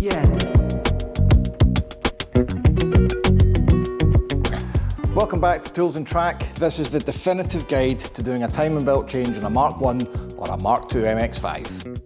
Yeah. Welcome back to Tools and Track. This is the definitive guide to doing a timing belt change on a Mark 1 or a Mark 2 MX5.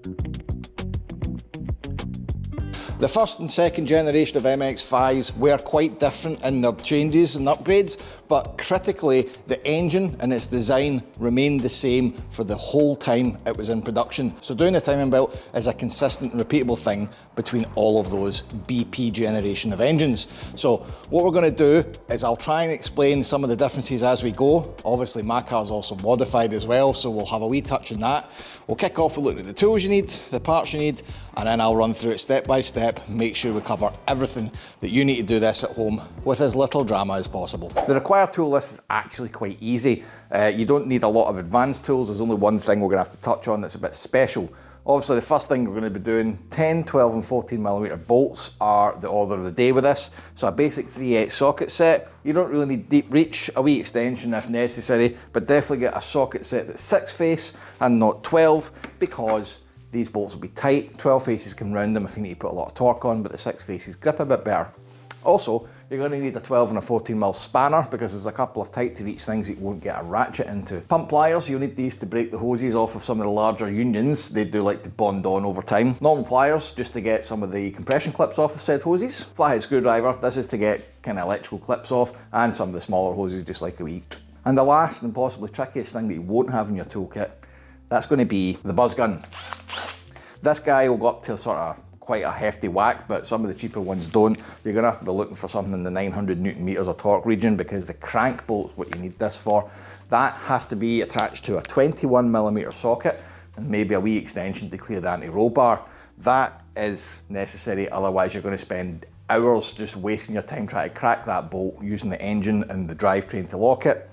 The first and second generation of MX5s were quite different in their changes and upgrades, but critically, the engine and its design remained the same for the whole time it was in production. So doing a timing belt is a consistent and repeatable thing between all of those BP generation of engines. So what we're going to do is I'll try and explain some of the differences as we go. Obviously my car's also modified as well, so we'll have a wee touch on that. We'll kick off with looking at the tools you need, the parts you need, and then I'll run through it step by step, make sure we cover everything that you need to do this at home with as little drama as possible. The required tool list is actually quite easy. You don't need a lot of advanced tools. There's only one thing we're going to have to touch on that's a bit special. Obviously the first thing we're going to be doing, 10, 12 and 14mm bolts are the order of the day with this. So a basic 3/8 socket set. You don't really need deep reach, a wee extension if necessary, but definitely get a socket set that's 6 face and not 12, because these bolts will be tight. 12 faces can round them if you need to put a lot of torque on, but the 6 faces grip a bit better. Also, you're going to need a 12 and a 14mm spanner because there's a couple of tight to reach things that you won't get a ratchet into. Pump pliers, you'll need these to break the hoses off of some of the larger unions. They do like to bond on over time. Normal pliers, just to get some of the compression clips off of said hoses. Flathead screwdriver, this is to get kind of electrical clips off, and some of the smaller hoses just like a wee. And the last and possibly trickiest thing that you won't have in your toolkit, that's going to be the buzz gun. This guy will go up to sort of quite a hefty whack, but some of the cheaper ones don't. You're going to have to be looking for something in the 900 Newton meters of torque region, because the crank bolt's what you need this for. That has to be attached to a 21mm socket and maybe a wee extension to clear the anti-roll bar. That is necessary, otherwise you're going to spend hours just wasting your time trying to crack that bolt using the engine and the drivetrain to lock it.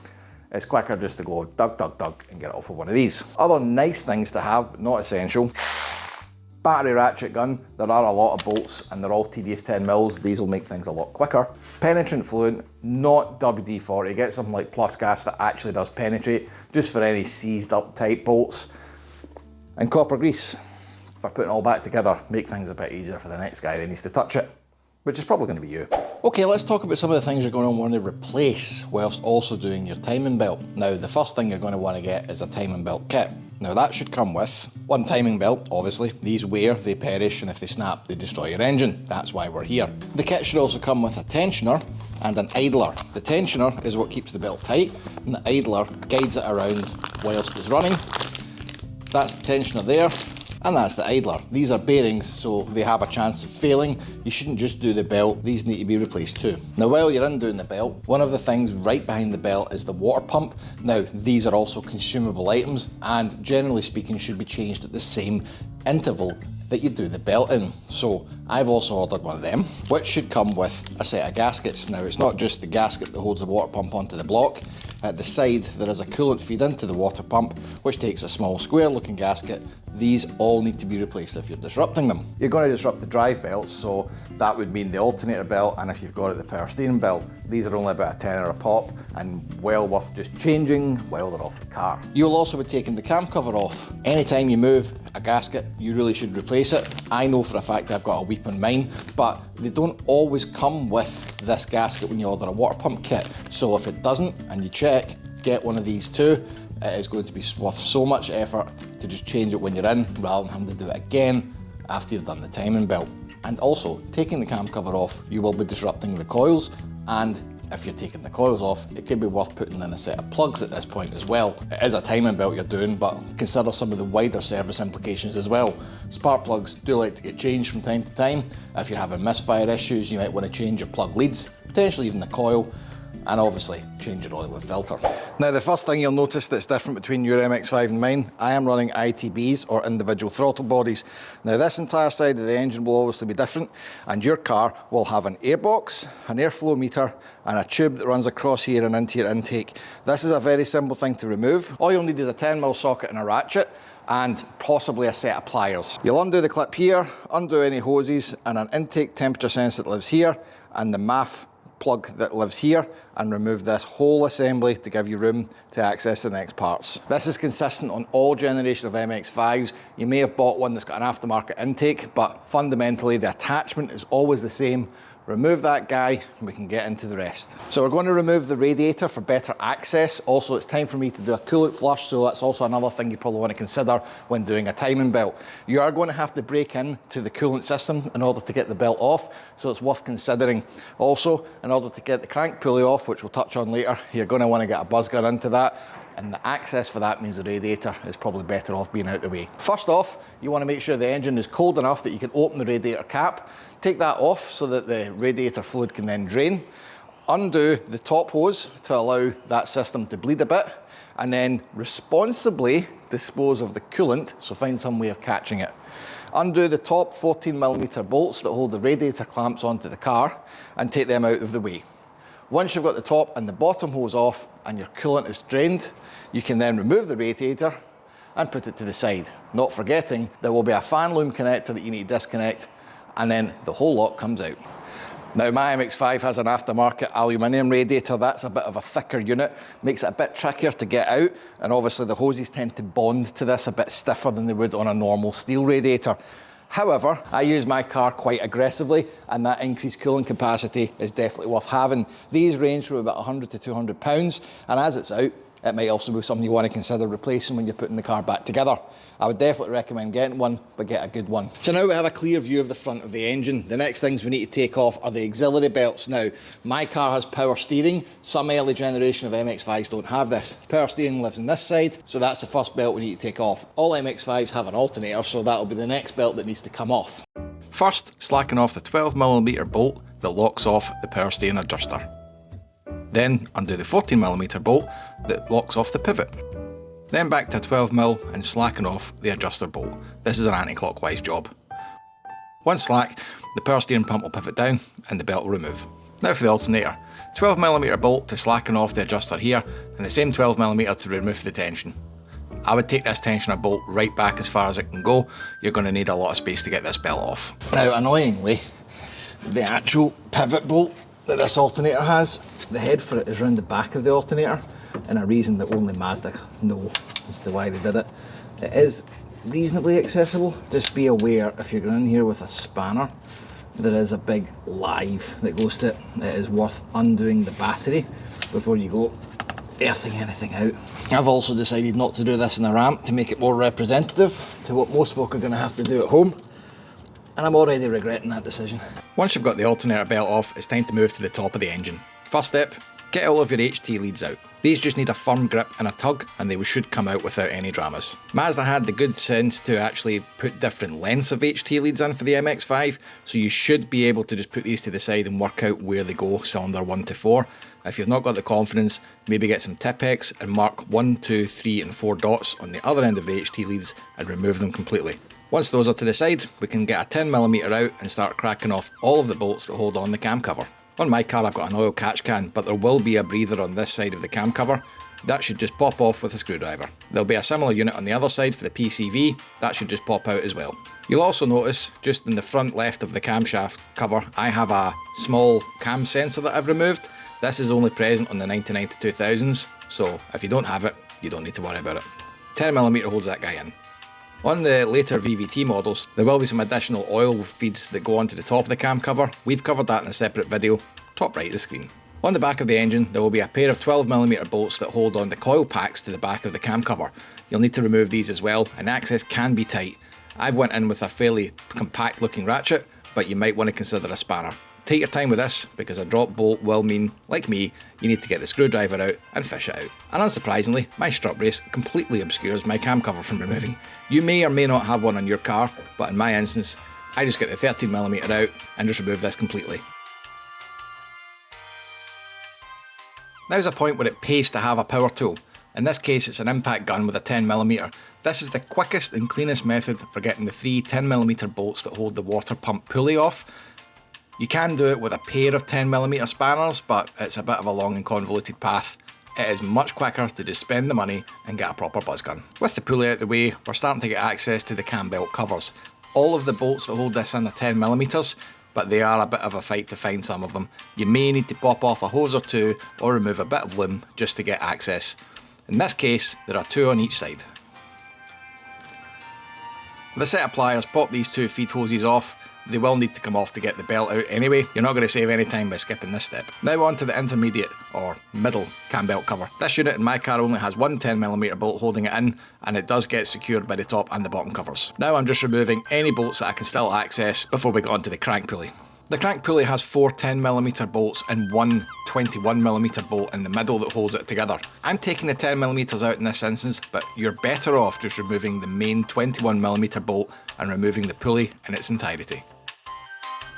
It's quicker just to go dug, dug, dug and get it off of one of these. Other nice things to have, but not essential. Battery ratchet gun, there are a lot of bolts and they're all tedious 10mm, these will make things a lot quicker. Penetrant fluid, not WD-40, get something like Plus Gas that actually does penetrate, just for any seized up type bolts. And copper grease, for putting it all back together, make things a bit easier for the next guy that needs to touch it, which is probably going to be you. Okay, let's talk about some of the things you're going to want to replace whilst also doing your timing belt. Now, the first thing you're going to want to get is a timing belt kit. Now that should come with one timing belt, obviously. These wear, they perish, and if they snap, they destroy your engine. That's why we're here. The kit should also come with a tensioner and an idler. The tensioner is what keeps the belt tight, and the idler guides it around whilst it's running. That's the tensioner there, and that's the idler. These are bearings, so they have a chance of failing. You shouldn't just do the belt, these need to be replaced too. Now while you're in doing the belt, one of the things right behind the belt is the water pump. Now these are also consumable items and generally speaking should be changed at the same interval that you do the belt in. So I've also ordered one of them, which should come with a set of gaskets. Now it's not just the gasket that holds the water pump onto the block. At the side there is a coolant feed into the water pump, which takes a small square looking gasket. These all need to be replaced if you're disrupting them. You're going to disrupt the drive belts, so that would mean the alternator belt, and if you've got it, the power steering belt. These are only about a tenner a pop and well worth just changing while they're off the car. You'll also be taking the cam cover off. Anytime you move a gasket, you really should replace it. I know for a fact I've got a weep on mine, but they don't always come with this gasket when you order a water pump kit. So if it doesn't and you check, get one of these too. It is going to be worth so much effort to just change it when you're in, rather than having to do it again after you've done the timing belt. And also, taking the cam cover off, you will be disrupting the coils, and if you're taking the coils off, it could be worth putting in a set of plugs at this point as well. It is a timing belt you're doing, but consider some of the wider service implications as well. Spark plugs do like to get changed from time to time. If you're having misfire issues, you might want to change your plug leads, potentially even the coil, and obviously change your oil and filter. Now the first thing you'll notice that's different between your MX5 and mine, I am running ITBs or individual throttle bodies. Now this entire side of the engine will obviously be different, and your car will have an airbox, an airflow meter, and a tube that runs across here and into your intake. This is a very simple thing to remove. All you'll need is a 10mm socket and a ratchet, and possibly a set of pliers. You'll undo the clip here, undo any hoses, and an intake temperature sensor that lives here, and the MAF plug that lives here and remove this whole assembly to give you room to access the next parts. This is consistent on all generation of MX5s. You may have bought one that's got an aftermarket intake, but fundamentally the attachment is always the same. Remove that guy and we can get into the rest. So we're going to remove the radiator for better access. Also, it's time for me to do a coolant flush, so that's also another thing you probably want to consider when doing a timing belt. You are going to have to break in to the coolant system in order to get the belt off, so it's worth considering. Also, in order to get the crank pulley off, which we'll touch on later, you're going to want to get a buzz gun into that, and the access for that means the radiator is probably better off being out the way. First off, you want to make sure the engine is cold enough that you can open the radiator cap, take that off so that the radiator fluid can then drain, undo the top hose to allow that system to bleed a bit, and then responsibly dispose of the coolant, so find some way of catching it. Undo the top 14mm bolts that hold the radiator clamps onto the car and take them out of the way. Once you've got the top and the bottom hose off and your coolant is drained, you can then remove the radiator and put it to the side. Not forgetting there will be a fan loom connector that you need to disconnect, and then the whole lot comes out. Now, my MX5 has an aftermarket aluminium radiator. That's a bit of a thicker unit, makes it a bit trickier to get out, and obviously the hoses tend to bond to this a bit stiffer than they would on a normal steel radiator. However, I use my car quite aggressively, and that increased cooling capacity is definitely worth having. These range from about 100 to 200 pounds, and as it's out, it might also be something you want to consider replacing when you're putting the car back together. I would definitely recommend getting one, but get a good one. So now we have a clear view of the front of the engine. The next things we need to take off are the auxiliary belts. Now, my car has power steering. Some early generation of MX5s don't have this. Power steering lives on this side, so that's the first belt we need to take off. All MX5s have an alternator, so that'll be the next belt that needs to come off. First, slacken off the 12mm bolt that locks off the power steering adjuster. Then undo the 14mm bolt that locks off the pivot. Then back to 12mm and slacken off the adjuster bolt. This is an anti-clockwise job. Once slack, the power steering pump will pivot down and the belt will remove. Now for the alternator. 12mm bolt to slacken off the adjuster here, and the same 12mm to remove the tension. I would take this tensioner bolt right back as far as it can go. You're going to need a lot of space to get this belt off. Now, annoyingly, the actual pivot bolt that this alternator has, the head for it is around the back of the alternator, and a reason that only Mazda know as to why they did it. It is reasonably accessible. Just be aware if you're going in here with a spanner, there is a big live that goes to it. It is worth undoing the battery before you go earthing anything out. I've also decided not to do this in a ramp to make it more representative to what most folk are going to have to do at home, and I'm already regretting that decision. Once you've got the alternator belt off, it's time to move to the top of the engine. First step, get all of your HT leads out. These just need a firm grip and a tug, and they should come out without any dramas. Mazda had the good sense to actually put different lengths of HT leads in for the MX5, so you should be able to just put these to the side and work out where they go, cylinder 1 to 4. If you've not got the confidence, maybe get some Tipp-Ex and mark 1, 2, 3 and 4 dots on the other end of the HT leads and remove them completely. Once those are to the side, we can get a 10mm out and start cracking off all of the bolts that hold on the cam cover. On my car I've got an oil catch can, but there will be a breather on this side of the cam cover. That should just pop off with a screwdriver. There'll be a similar unit on the other side for the PCV, that should just pop out as well. You'll also notice, just in the front left of the camshaft cover, I have a small cam sensor that I've removed. This is only present on the 99 to 2000s, so if you don't have it, you don't need to worry about it. 10mm holds that guy in. On the later VVT models, there will be some additional oil feeds that go onto the top of the cam cover. We've covered that in a separate video, top right of the screen. On the back of the engine, there will be a pair of 12mm bolts that hold on the coil packs to the back of the cam cover. You'll need to remove these as well, and access can be tight. I've went in with a fairly compact looking ratchet, but you might want to consider a spanner. Take your time with this, because a drop bolt will mean, like me, you need to get the screwdriver out and fish it out. And unsurprisingly, my strut brace completely obscures my cam cover from removing. You may or may not have one on your car, but in my instance, I just get the 13mm out and just remove this completely. Now's a point where it pays to have a power tool. In this case, it's an impact gun with a 10mm. This is the quickest and cleanest method for getting the 3 10mm bolts that hold the water pump pulley off. You can do it with a pair of 10mm spanners, but it's a bit of a long and convoluted path. It is much quicker to just spend the money and get a proper buzz gun. With the pulley out the way, we're starting to get access to the cam belt covers. All of the bolts that hold this in are 10mm. but they are a bit of a fight to find some of them. You may need to pop off a hose or two or remove a bit of loom just to get access. In this case, there are 2 on each side. With a set of pliers, pop these 2 feed hoses off. They will need to come off to get the belt out anyway. You're not going to save any time by skipping this step. Now on to the intermediate, or middle, cam belt cover. This unit in my car only has one 10mm bolt holding it in, and it does get secured by the top and the bottom covers. Now I'm just removing any bolts that I can still access before we get onto the crank pulley. The crank pulley has 4 10mm bolts and one 21mm bolt in the middle that holds it together. I'm taking the 10mm out in this instance, but you're better off just removing the main 21mm bolt and removing the pulley in its entirety.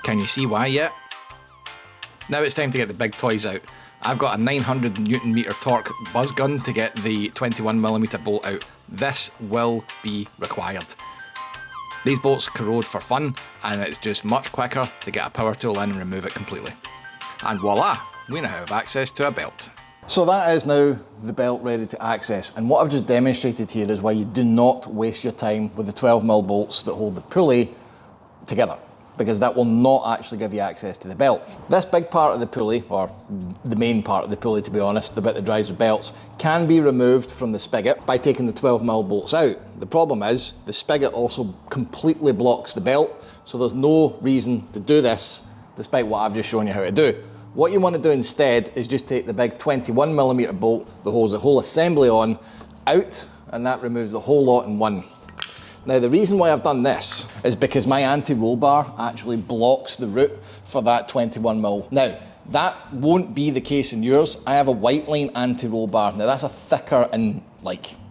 Can you see why yet? Now it's time to get the big toys out. I've got a 900 Nm torque buzz gun to get the 21mm bolt out. This will be required. These bolts corrode for fun, and it's just much quicker to get a power tool in and remove it completely. And voila, we now have access to a belt. So that is now the belt ready to access, and what I've just demonstrated here is why you do not waste your time with the 12mm bolts that hold the pulley together, because that will not actually give you access to the belt. This big part of the pulley, or the main part of the pulley to be honest, the bit that drives the belts, can be removed from the spigot by taking the 12mm bolts out. The problem is, the spigot also completely blocks the belt, so there's no reason to do this, despite what I've just shown you how to do. What you want to do instead is just take the big 21mm bolt that holds the whole assembly on out, and that removes the whole lot in one. Now the reason why I've done this is because my anti-roll bar actually blocks the route for that 21mm. Now that won't be the case in yours. I have a white line anti-roll bar. Now that's a thicker and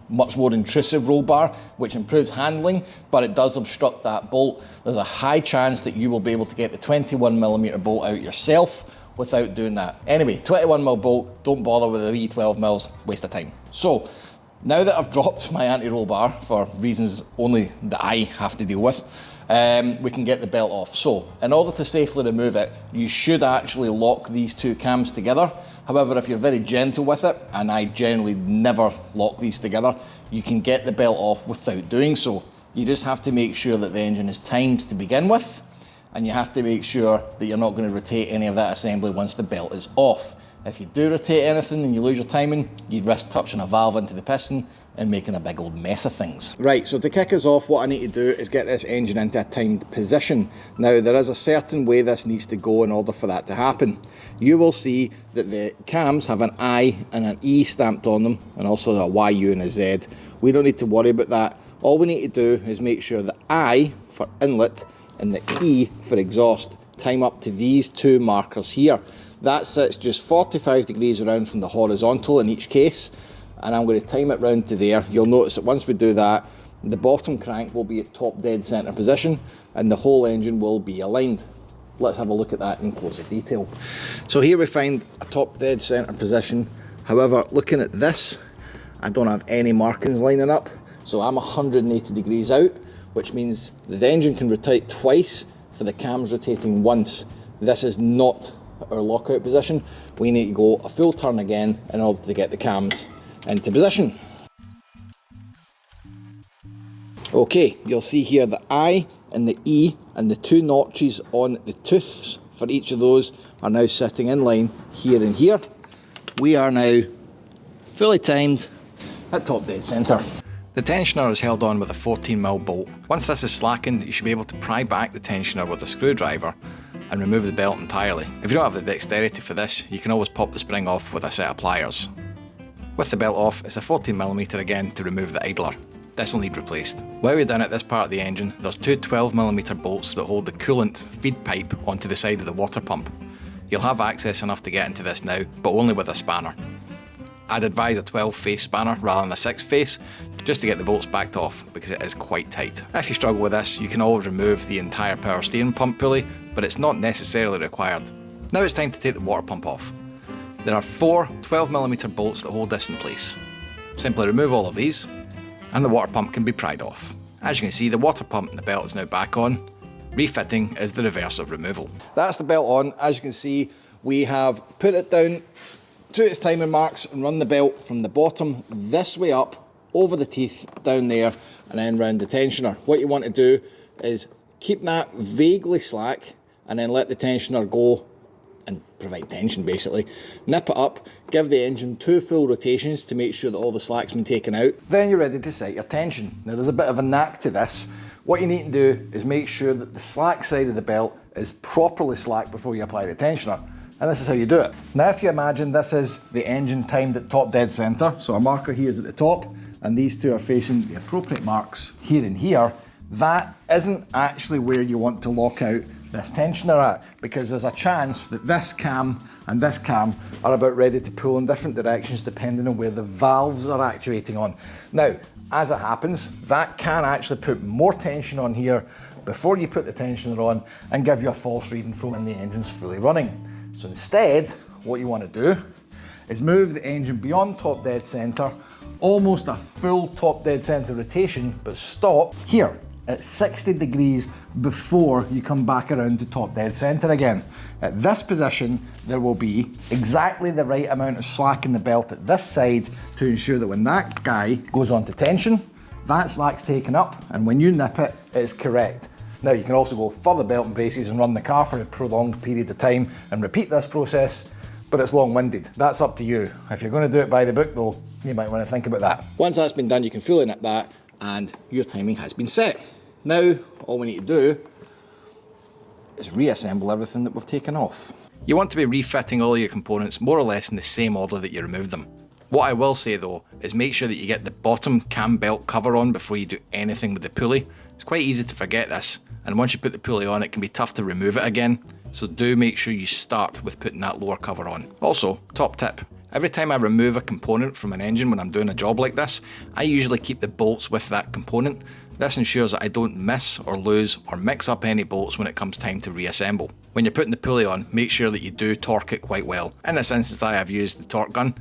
much more intrusive roll bar, which improves handling, but it does obstruct that bolt. There's a high chance that you will be able to get the 21mm bolt out yourself without doing that. Anyway, 21mm bolt, don't bother with the wee 12mm, waste of time. So, now that I've dropped my anti-roll bar, for reasons only that I have to deal with, we can get the belt off. So, in order to safely remove it, you should actually lock these 2 cams together. However, if you're very gentle with it, and I generally never lock these together, you can get the belt off without doing so. You just have to make sure that the engine is timed to begin with, and you have to make sure that you're not going to rotate any of that assembly once the belt is off. If you do rotate anything and you lose your timing, you'd risk touching a valve into the piston and making a big old mess of things. Right, so to kick us off, what I need to do is get this engine into a timed position. Now, there is a certain way this needs to go in order for that to happen. You will see that the cams have an I and an E stamped on them, and also a Y, U and a Z. We don't need to worry about that. All we need to do is make sure the I for inlet and the E for exhaust time up to these 2 markers here. That sits just 45 degrees around from the horizontal in each case, and I'm going to time it round to there. You'll notice that once we do that, the bottom crank will be at top dead center position and the whole engine will be aligned. Let's have a look at that in closer detail. So here we find a top dead center position. However, looking at this, I don't have any markings lining up, so I'm 180 degrees out, which means the engine can rotate twice for the cams rotating once. This is not our lockout position. We need to go a full turn again in order to get the cams into position. Okay, you'll see here the I and the E and the 2 notches on the tooths for each of those are now sitting in line here and here. We are now fully timed at top dead centre. The tensioner is held on with a 14mm bolt. Once this is slackened, you should be able to pry back the tensioner with a screwdriver and remove the belt entirely. If you don't have the dexterity for this, you can always pop the spring off with a set of pliers. With the belt off, it's a 14mm again to remove the idler. This will need replaced. While we're down at this part of the engine, there's 2 12mm bolts that hold the coolant feed pipe onto the side of the water pump. You'll have access enough to get into this now, but only with a spanner. I'd advise a 12-face spanner rather than a 6-face, just to get the bolts backed off, because it is quite tight. If you struggle with this, you can always remove the entire power steering pump pulley, but it's not necessarily required. Now it's time to take the water pump off. There are 4 12mm bolts that hold this in place. Simply remove all of these, and the water pump can be pried off. As you can see, the water pump and the belt is now back on. Refitting is the reverse of removal. That's the belt on. As you can see, we have put it down to its timing marks and run the belt from the bottom this way up, over the teeth, down there, and then round the tensioner. What you want to do is keep that vaguely slack and then let the tensioner go and provide tension basically. Nip it up, give the engine 2 full rotations to make sure that all the slack's been taken out. Then you're ready to set your tension. Now there's a bit of a knack to this. What you need to do is make sure that the slack side of the belt is properly slack before you apply the tensioner. And this is how you do it. Now if you imagine this is the engine timed at top dead center, so our marker here is at the top, and these two are facing the appropriate marks here and here, that isn't actually where you want to lock out this tensioner at, because there's a chance that this cam and this cam are about ready to pull in different directions depending on where the valves are actuating on. Now, as it happens, that can actually put more tension on here before you put the tensioner on and give you a false reading from when the engine's fully running. So instead, what you want to do is move the engine beyond top dead center, almost a full top dead center rotation, but stop here at 60 degrees before you come back around to top dead center again. At this position, there will be exactly the right amount of slack in the belt at this side to ensure that when that guy goes on to tension, that slack's taken up, and when you nip it, it's correct. Now you can also go further belt and braces and run the car for a prolonged period of time and repeat this process, but it's long-winded. That's up to you. If you're going to do it by the book though, you might want to think about that. Once that's been done, you can fully nip that and your timing has been set. Now, all we need to do is reassemble everything that we've taken off. You want to be refitting all your components more or less in the same order that you removed them. What I will say though, is make sure that you get the bottom cam belt cover on before you do anything with the pulley. It's quite easy to forget this, and once you put the pulley on, it can be tough to remove it again. So do make sure you start with putting that lower cover on. Also, top tip, every time I remove a component from an engine when I'm doing a job like this, I usually keep the bolts with that component. This ensures that I don't miss or lose or mix up any bolts when it comes time to reassemble. When you're putting the pulley on, make sure that you do torque it quite well. In this instance I have used the torque gun,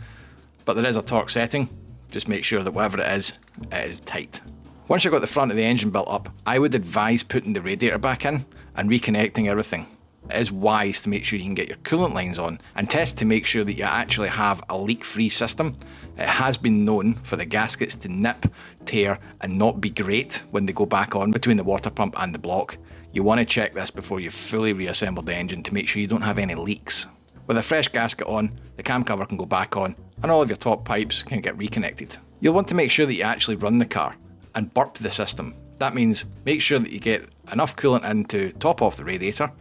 but there is a torque setting. Just make sure that whatever it is tight. Once you've got the front of the engine built up, I would advise putting the radiator back in and reconnecting everything. It is wise to make sure you can get your coolant lines on and test to make sure that you actually have a leak-free system. It has been known for the gaskets to nip, tear and not be great when they go back on between the water pump and the block. You want to check this before you've fully reassembled the engine to make sure you don't have any leaks. With a fresh gasket on, the cam cover can go back on and all of your top pipes can get reconnected. You'll want to make sure that you actually run the car and burp the system. That means make sure that you get enough coolant in to top off the radiator,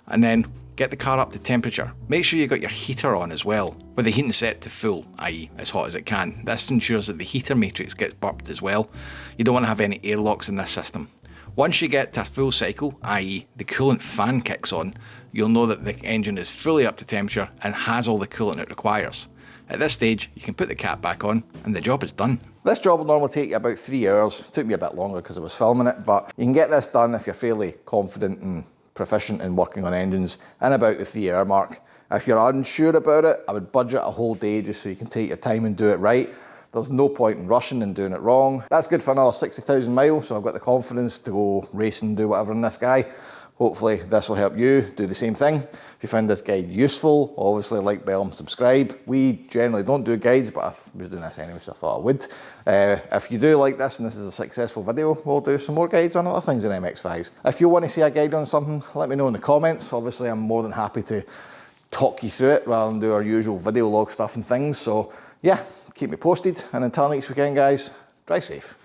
and then get the car up to temperature. Make sure you got your heater on as well, with the heating set to full, i.e. as hot as it can. This ensures that the heater matrix gets burped as well. You don't want to have any airlocks in this system. Once you get to a full cycle, i.e. the coolant fan kicks on, you'll know that the engine is fully up to temperature and has all the coolant it requires. At this stage, you can put the cap back on and the job is done. This job will normally take you about 3 hours. It took me a bit longer because I was filming it, but you can get this done if you're fairly confident and proficient in working on engines in about the 3 hour mark. If you're unsure about it, I would budget a whole day just so you can take your time and do it right. There's no point in rushing and doing it wrong. That's good for another 60,000 miles, so I've got the confidence to go racing and do whatever in this guy. Hopefully this will help you do the same thing. If you found this guide useful, obviously like, bell and subscribe. We generally don't do guides, but I was doing this anyway, so I thought I would. If you do like this and this is a successful video, we'll do some more guides on other things in MX5s. If you want to see a guide on something, let me know in the comments. Obviously I'm more than happy to talk you through it rather than do our usual video log stuff and things. So yeah, keep me posted, and until next weekend guys, drive safe.